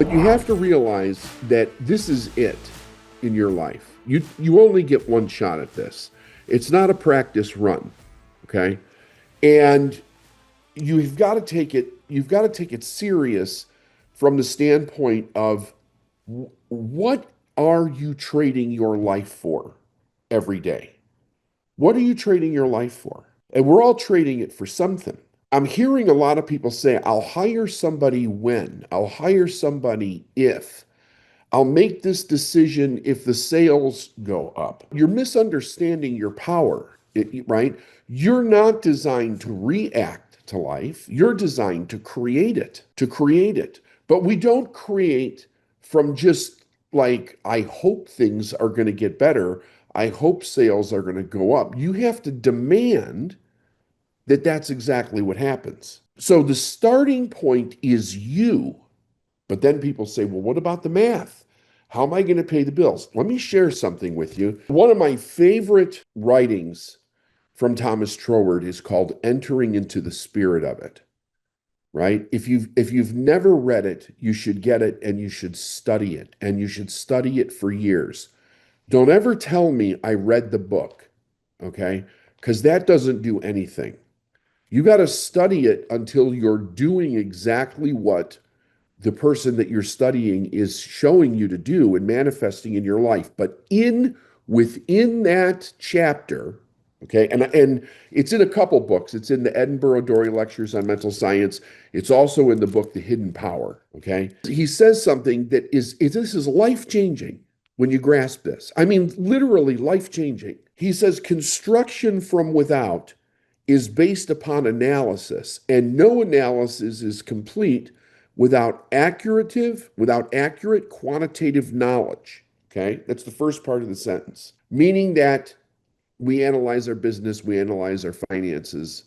But you have to realize that this is it in your life. You only get one shot at this. It's not a practice run, okay? And you've got to take it serious from the standpoint of what are you trading your life for every day? What are you trading your life for? And we're all trading it for something. I'm hearing a lot of people say, I'll hire somebody when, I'll hire somebody if, I'll make this decision if the sales go up. You're misunderstanding your power, right? You're not designed to react to life. You're designed to create it, to create it. But we don't create from just like, I hope things are going to get better. I hope sales are going to go up. You have to demand that that's exactly what happens. So the starting point is you. But then people say, well, what about the math? How am I going to pay the bills? Let me share something with you. One of my favorite writings from Thomas Troward is called Entering into the Spirit of It, right? If you've never read it, you should get it and you should study it, and you should study it for years. Don't ever tell me I read the book, okay? Because that doesn't do anything. You got to study it until you're doing exactly what the person that you're studying is showing you to do and manifesting in your life. But within that chapter, okay, and it's in a couple books. It's in the Edinburgh Dory Lectures on Mental Science. It's also in the book The Hidden Power. Okay, he says something that is this is life changing when you grasp this. I mean, literally life changing. He says construction from without is based upon analysis, and no analysis is complete without accurate quantitative knowledge. Okay, that's the first part of the sentence, meaning that we analyze our business, we analyze our finances,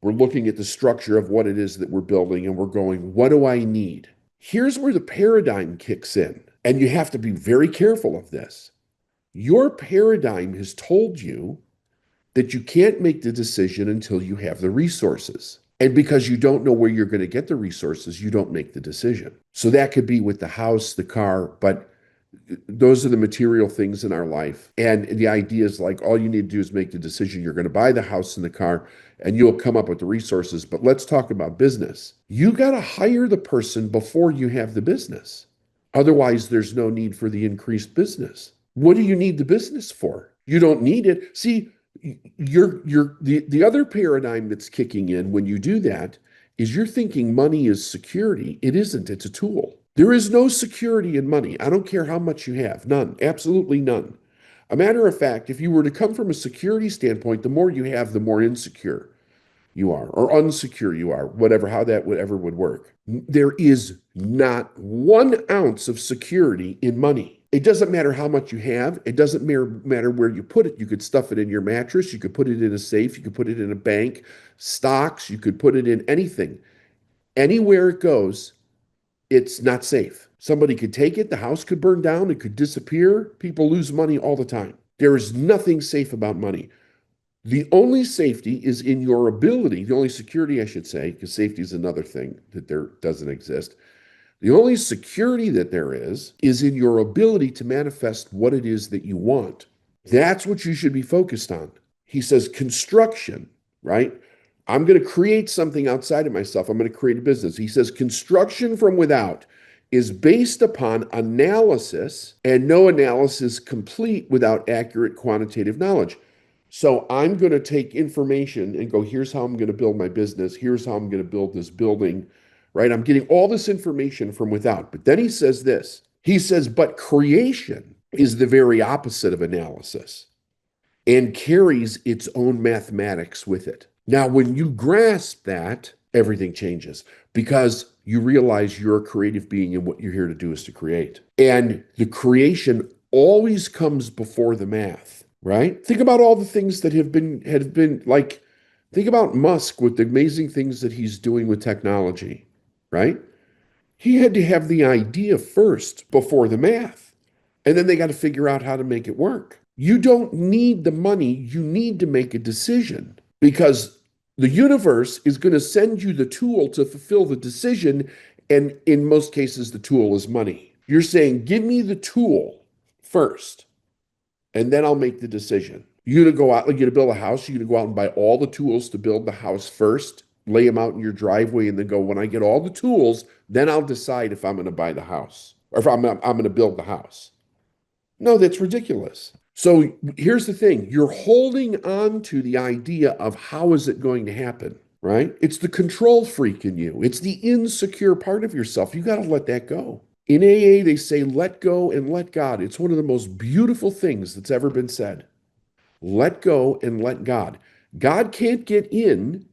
we're looking at the structure of what it is that we're building, and we're going, what do I need? Here's where the paradigm kicks in, and you have to be very careful of this. Your paradigm has told you that you can't make the decision until you have the resources. And because you don't know where you're going to get the resources, you don't make the decision. So that could be with the house, the car, but those are the material things in our life. And the idea is like, all you need to do is make the decision. You're going to buy the house and the car, and you'll come up with the resources. But let's talk about business. You got to hire the person before you have the business. Otherwise, there's no need for the increased business. What do you need the business for? You don't need it. See, the other paradigm that's kicking in when you do that is you're thinking money is security. It isn't. It's a tool. There is no security in money. I don't care how much you have. None. Absolutely none. A matter of fact, if you were to come from a security standpoint, the more you have, the more insecure you are, or unsecure you are, whatever, how that would work. There is not 1 ounce of security in money. It doesn't matter how much you have. It doesn't matter where you put it. You could stuff it in your mattress. You could put it in a safe. You could put it in a bank, stocks. You could put it in anything. Anywhere it goes, it's not safe. Somebody could take it. The house could burn down. It could disappear. People lose money all the time. There is nothing safe about money. The only safety is in your ability, the only security, I should say, because safety is another thing that there doesn't exist. The only security that there is in your ability to manifest what it is that you want. That's what you should be focused on. He says construction, right? I'm going to create something outside of myself. I'm going to create a business. He says construction from without is based upon analysis, and no analysis complete without accurate quantitative knowledge. So I'm going to take information and go, here's how I'm going to build my business. Here's how I'm going to build this building, right? I'm getting all this information from without. But then he says this. He says, but creation is the very opposite of analysis and carries its own mathematics with it. Now, when you grasp that, everything changes because you realize you're a creative being and what you're here to do is to create. And the creation always comes before the math, right? Think about all the things that have been like, think about Musk with the amazing things that he's doing with technology, right? He had to have the idea first before the math. And then they got to figure out how to make it work. You don't need the money. You need to make a decision because the universe is going to send you the tool to fulfill the decision, And in most cases, the tool is money. You're saying, give me the tool first, and then I'll make the decision. You're going to go out, like you're going to build a house, you're going to go out and buy all the tools to build the house first, lay them out in your driveway, and then go, when I get all the tools, then I'll decide if I'm going to buy the house or if I'm going to build the house. No, that's ridiculous. So here's the thing. You're holding on to the idea of how is it going to happen, right? It's the control freak in you. It's the insecure part of yourself. You got to let that go. In AA, they say, let go and let God. It's one of the most beautiful things that's ever been said. Let go and let God. God can't get in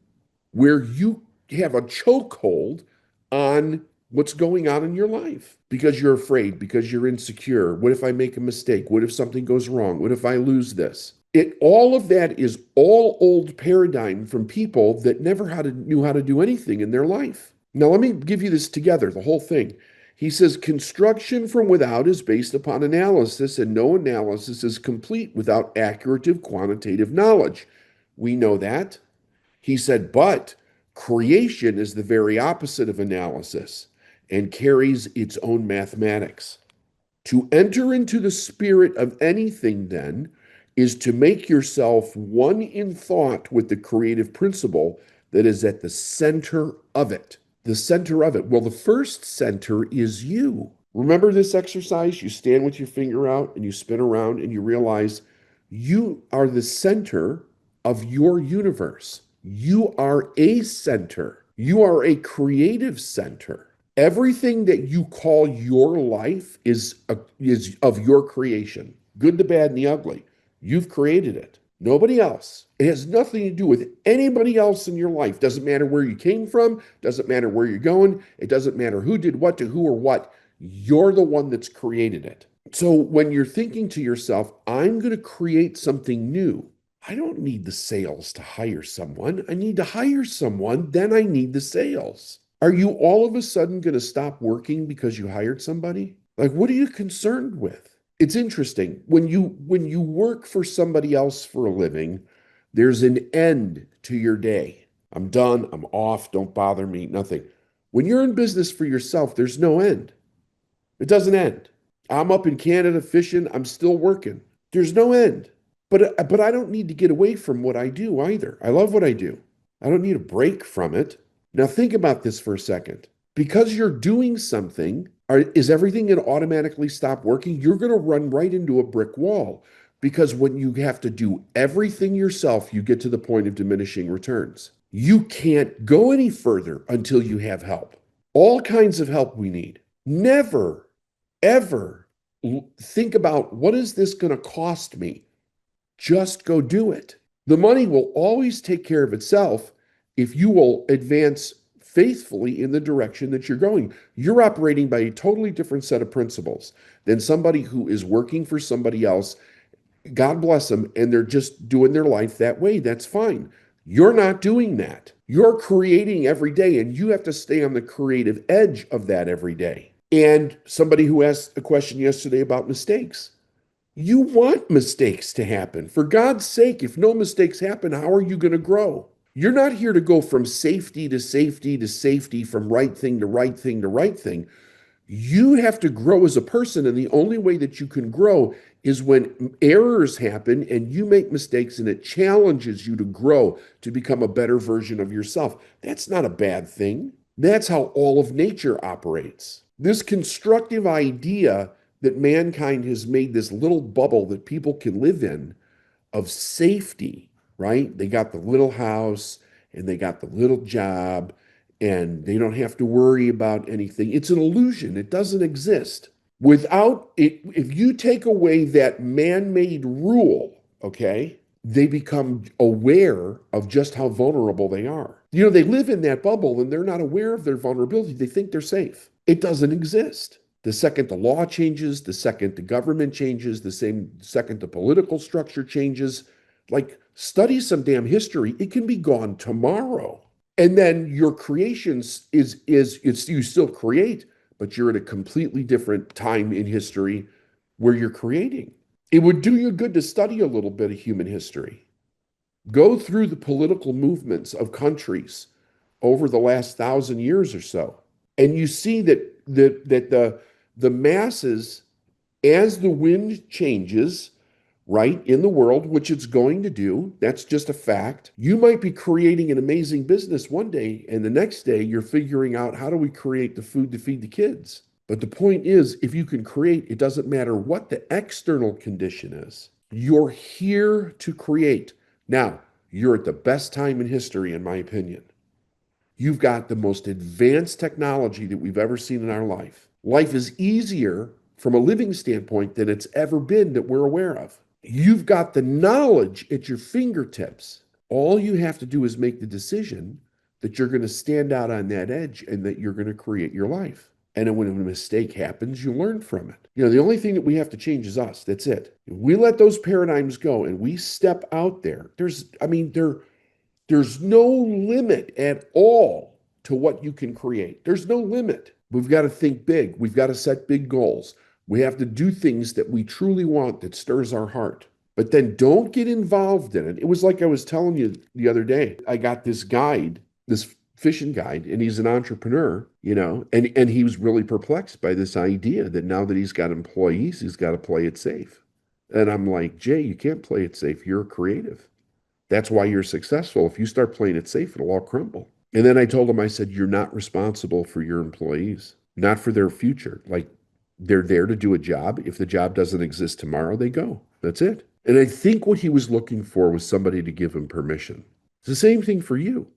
where you have a chokehold on what's going on in your life because you're afraid, because you're insecure. What if I make a mistake? What if something goes wrong? What if I lose this? All of that is all old paradigm from people that never knew how to do anything in their life. Now, let me give you this together, the whole thing. He says, construction from without is based upon analysis, and no analysis is complete without accurate quantitative knowledge. We know that. He said, but creation is the very opposite of analysis and carries its own mathematics. To enter into the spirit of anything, then, is to make yourself one in thought with the creative principle that is at the center of it. The center of it. Well, the first center is you. Remember this exercise? You stand with your finger out and you spin around and you realize you are the center of your universe. You are a center. You are a creative center. Everything that you call your life is of your creation, good, the bad, and the ugly. You've created it. Nobody else. It has nothing to do with anybody else in your life. Doesn't matter where you came from. Doesn't matter where you're going. It doesn't matter who did what to who or what. You're the one that's created it. So when you're thinking to yourself, I'm going to create something new, I don't need the sales to hire someone. I need to hire someone, then I need the sales. Are you all of a sudden going to stop working because you hired somebody? Like, what are you concerned with? It's interesting. When you work for somebody else for a living, there's an end to your day. I'm done, I'm off, don't bother me, nothing. When you're in business for yourself, there's no end. It doesn't end. I'm up in Canada fishing, I'm still working. There's no end. But I don't need to get away from what I do either. I love what I do. I don't need a break from it. Now think about this for a second. Because you're doing something, is everything going to automatically stop working? You're going to run right into a brick wall. Because when you have to do everything yourself, you get to the point of diminishing returns. You can't go any further until you have help. All kinds of help we need. Never, ever think about, what is this going to cost me? Just go do it. The money will always take care of itself if you will advance faithfully in the direction that you're going. You're operating by a totally different set of principles than somebody who is working for somebody else. God bless them, and they're just doing their life that way. That's fine. You're not doing that. You're creating every day, and you have to stay on the creative edge of that every day. And somebody who asked a question yesterday about mistakes. You want mistakes to happen. For God's sake, if no mistakes happen, how are you going to grow? You're not here to go from safety to safety to safety, from right thing to right thing to right thing. You have to grow as a person, and the only way that you can grow is when errors happen and you make mistakes and it challenges you to grow, to become a better version of yourself. That's not a bad thing. That's how all of nature operates. This constructive idea that mankind has made this little bubble that people can live in of safety, right? They got the little house and they got the little job and they don't have to worry about anything. It's an illusion. It doesn't exist. Without it, if you take away that man-made rule, okay, they become aware of just how vulnerable they are. You know, they live in that bubble and they're not aware of their vulnerability. They think they're safe. It doesn't exist. The second the law changes, the second the government changes, the same second the political structure changes, like study some damn history, it can be gone tomorrow. And then your creations it's you still create, but you're at a completely different time in history where you're creating. It would do you good to study a little bit of human history. Go through the political movements of countries over the last 1,000 years or so. And you see that the masses, as the wind changes, right, in the world, which it's going to do, that's just a fact. You might be creating an amazing business one day, and the next day you're figuring out, how do we create the food to feed the kids? But the point is, if you can create, it doesn't matter what the external condition is. You're here to create. Now, you're at the best time in history, in my opinion. You've got the most advanced technology that we've ever seen in our life. Life is easier from a living standpoint than it's ever been that we're aware of. You've got the knowledge at your fingertips. All you have to do is make the decision that you're going to stand out on that edge and that you're going to create your life. And then when a mistake happens, you learn from it. You know, the only thing that we have to change is us. That's it. If we let those paradigms go and we step out there, there's no limit at all to what you can create. There's no limit. We've got to think big. We've got to set big goals. We have to do things that we truly want, that stirs our heart. But then don't get involved in it. It was like I was telling you the other day. I got this guide, this fishing guide, and he's an entrepreneur, you know, and he was really perplexed by this idea that now that he's got employees, he's got to play it safe. And I'm like, Jay, you can't play it safe. You're a creative. That's why you're successful. If you start playing it safe, it'll all crumble. And then I told him, I said, you're not responsible for your employees, not for their future. Like, they're there to do a job. If the job doesn't exist tomorrow, they go. That's it. And I think what he was looking for was somebody to give him permission. It's the same thing for you.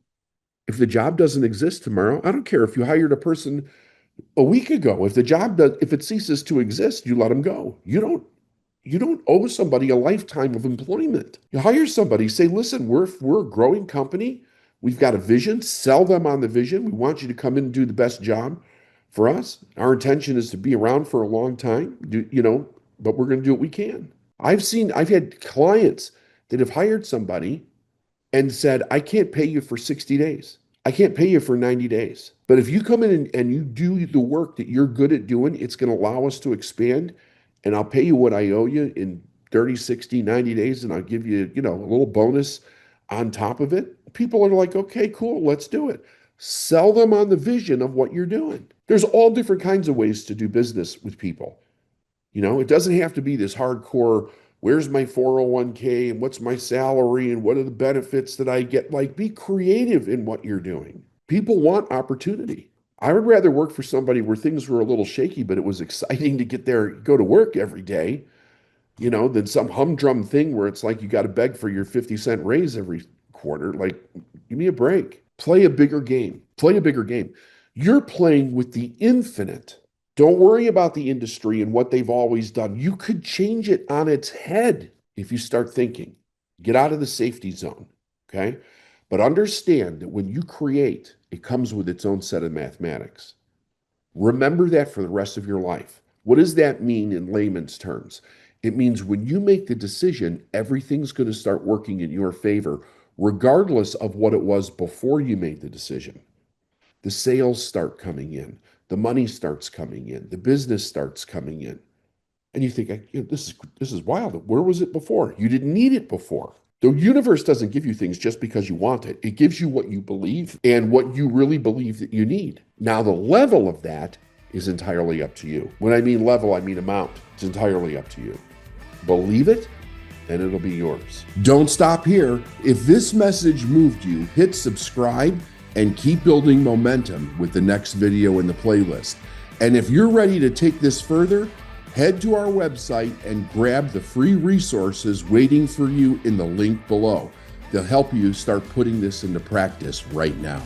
If the job doesn't exist tomorrow, I don't care if you hired a person a week ago. If if it ceases to exist, you let them go. You don't owe somebody a lifetime of employment. You hire somebody, say, listen, we're a growing company. We've got a vision. Sell them on the vision. We want you to come in and do the best job for us. Our intention is to be around for a long time, but we're going to do what we can. I've had clients that have hired somebody and said, I can't pay you for 60 days. I can't pay you for 90 days. But if you come in and you do the work that you're good at doing, it's going to allow us to expand, and I'll pay you what I owe you in 30, 60, 90 days, and I'll give you, a little bonus on top of it. People are like, okay, cool, let's do it. Sell them on the vision of what you're doing. There's all different kinds of ways to do business with people. It doesn't have to be this hardcore, where's my 401k and what's my salary and what are the benefits that I get? Like, be creative in what you're doing. People want opportunity. I would rather work for somebody where things were a little shaky, but it was exciting to get there, go to work every day, than some humdrum thing where it's like you got to beg for your 50-cent raise every quarter. Like, give me a break. Play a bigger game. Play a bigger game. You're playing with the infinite. Don't worry about the industry and what they've always done. You could change it on its head if you start thinking. Get out of the safety zone, okay? But understand that when you create, it comes with its own set of mathematics. Remember that for the rest of your life. What does that mean in layman's terms? It means when you make the decision, everything's going to start working in your favor, regardless of what it was before you made the decision. The sales start coming in. The money starts coming in. The business starts coming in. And you think, this is wild. Where was it before? You didn't need it before. The universe doesn't give you things just because you want it. It gives you what you believe and what you really believe that you need. Now, the level of that is entirely up to you. When I mean level, I mean amount. It's entirely up to you. Believe it, and it'll be yours. Don't stop here. If this message moved you, hit subscribe and keep building momentum with the next video in the playlist. And if you're ready to take this further, head to our website and grab the free resources waiting for you in the link below. They'll help you start putting this into practice right now.